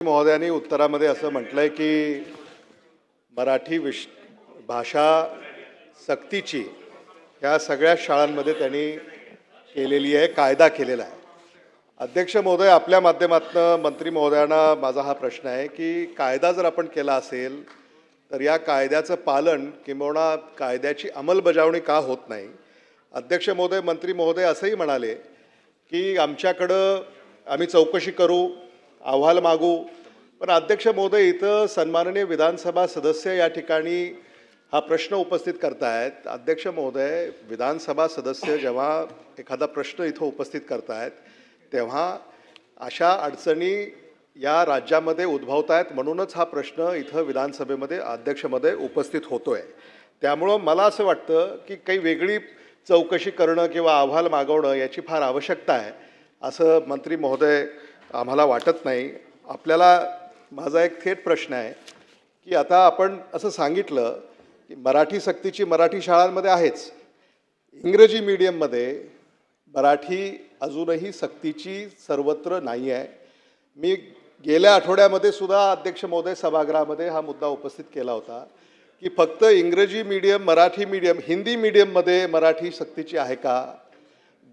महोदयांनी उत्तरामध्ये असं म्हटलंय की मराठी भाषा सक्तीची या सगळ्या शाळांमध्ये त्यांनी केलेली आहे, कायदा केलेला आहे। अध्यक्ष महोदय, आपल्या माध्यमातून मंत्री महोदयांना माझा हा प्रश्न आहे की कायदा जर आपण केला असेल तर या कायद्याचं पालन किंवा कायद्याची अंमलबजावणी का होत नाही? अध्यक्ष महोदय, मंत्री महोदय असंही म्हणाले की आमच्याकडं आम्ही चौकशी करू, अहवाल मागू। पण अध्यक्ष महोदय, इथं सन्माननीय विधानसभा सदस्य या ठिकाणी हा प्रश्न उपस्थित करतायत। अध्यक्ष महोदय, विधानसभा सदस्य जेव्हा एखादा प्रश्न इथं उपस्थित करतायत तेव्हा अशा अडचणी या राज्यामध्ये उद्भवत आहेत, म्हणूनच हा प्रश्न इथं विधानसभेमध्ये अध्यक्ष महोदय उपस्थित होतोय। त्यामुळं मला असं वाटतं की काही वेगळी चौकशी करणं किंवा अहवाल मागवणं याची फार आवश्यकता आहे असं मंत्री महोदय आम्हाला वाटत नाही। आपल्याला माझा एक थेट प्रश्न आहे की आता आपण असं सांगितलं की मराठी सक्तीची मराठी शाळांमध्ये आहेच, इंग्रजी मीडियममध्ये मराठी अजूनही सक्तीची सर्वत्र नाही आहे। मी गेल्या आठवड्यामध्ये सुद्धा अध्यक्ष महोदय सभागृहामध्ये हा मुद्दा उपस्थित केला होता की फक्त इंग्रजी मीडियम, मराठी मीडियम, हिंदी मीडियममध्ये मराठी सक्तीची आहे का,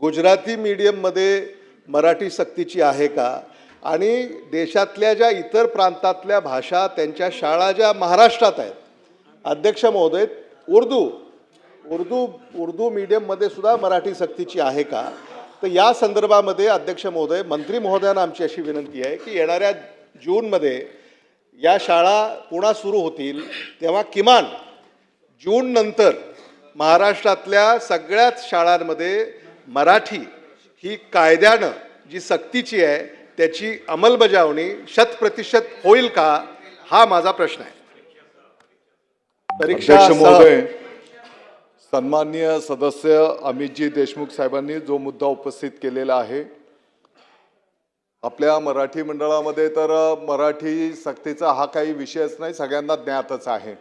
गुजराती मीडियममध्ये मराठी सक्तीची आहे का, आणि देशातल्या ज्या इतर प्रांतातल्या भाषा त्यांच्या शाळा ज्या महाराष्ट्रात आहेत, अध्यक्ष महोदय, उर्दू मीडियममध्ये सुद्धा मराठी सक्तीची आहे का? तर या संदर्भामध्ये अध्यक्ष महोदय, मंत्री महोदयांना आमची अशी विनंती आहे की येणाऱ्या जूनमध्ये या शाळा पुन्हा सुरू होतील तेव्हा किमान जून नंतर महाराष्ट्रातल्या सगळ्याच शाळांमध्ये मराठी ही कायद्यानं जी सक्तीची आहे त्याची अंमलबजावणी 100% होईल का, हा माझा प्रश्न आहे। अध्यक्ष महोदय, सन्माननीय सदस्य अमितजी देशमुख साहेबांनी जो मुद्दा उपस्थित केलेला आहे, आपल्या मराठी मंडळामध्ये तर मराठी सक्तीचा हा काही विषयच नाही, सगळ्यांना ज्ञातच आहे।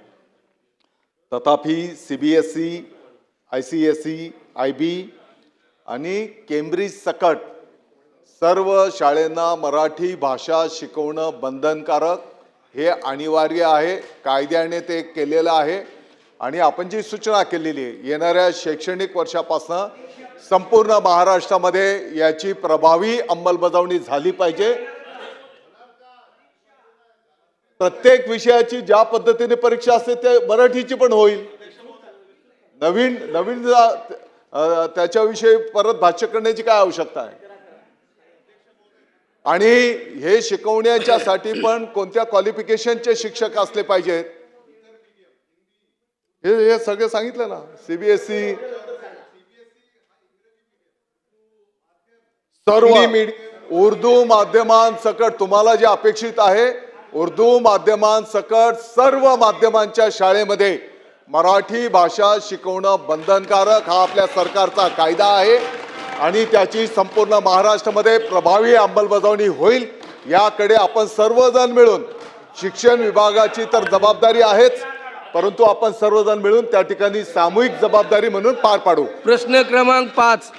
तथापि CBSE, ICSE, IB आणि केम्ब्रिज सकट सर्व शाळांना मराठी भाषा शिकवणं बंधनकारक हे अनिवार्य आहे, कायद्याने ते केलेलं आहे। आणि आपण जी सूचना केलेली आहे येणाऱ्या शैक्षणिक वर्षापासून संपूर्ण महाराष्ट्रामध्ये याची प्रभावी अंमलबजावणी झाली पाहिजे। प्रत्येक विषयाची ज्या पद्धतीने परीक्षा असते ते मराठीची पण होईल। नवीन त्याच्याविषयी परत भाष्य करण्याची काय आवश्यकता आहे? आणि हे शिकवण्याच्यासाठी पण कोणत्या क्वालिफिकेशनचे शिक्षक असले पाहिजेत हे सगळं सांगितलं ना। CBSE सर्व उर्दू माध्यमांसकट तुम्हाला जे अपेक्षित आहे, उर्दू माध्यमांसकट सर्व माध्यमांच्या शाळेमध्ये मराठी भाषा शिकवणं बंधनकारक हा आपल्या सरकारचा कायदा आहे आणि त्याची संपूर्ण महाराष्ट्रामध्ये प्रभावी अंमलबजावणी होईल याकडे आपण सर्वजण मिळून, शिक्षण विभागाची तर जबाबदारी आहेच, परंतु आपण सर्वजण मिळून त्या ठिकाणी सामूहिक जबाबदारी म्हणून पार पाडू। प्रश्न क्रमांक 5,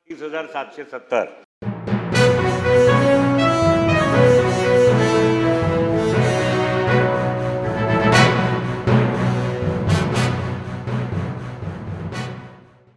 30,770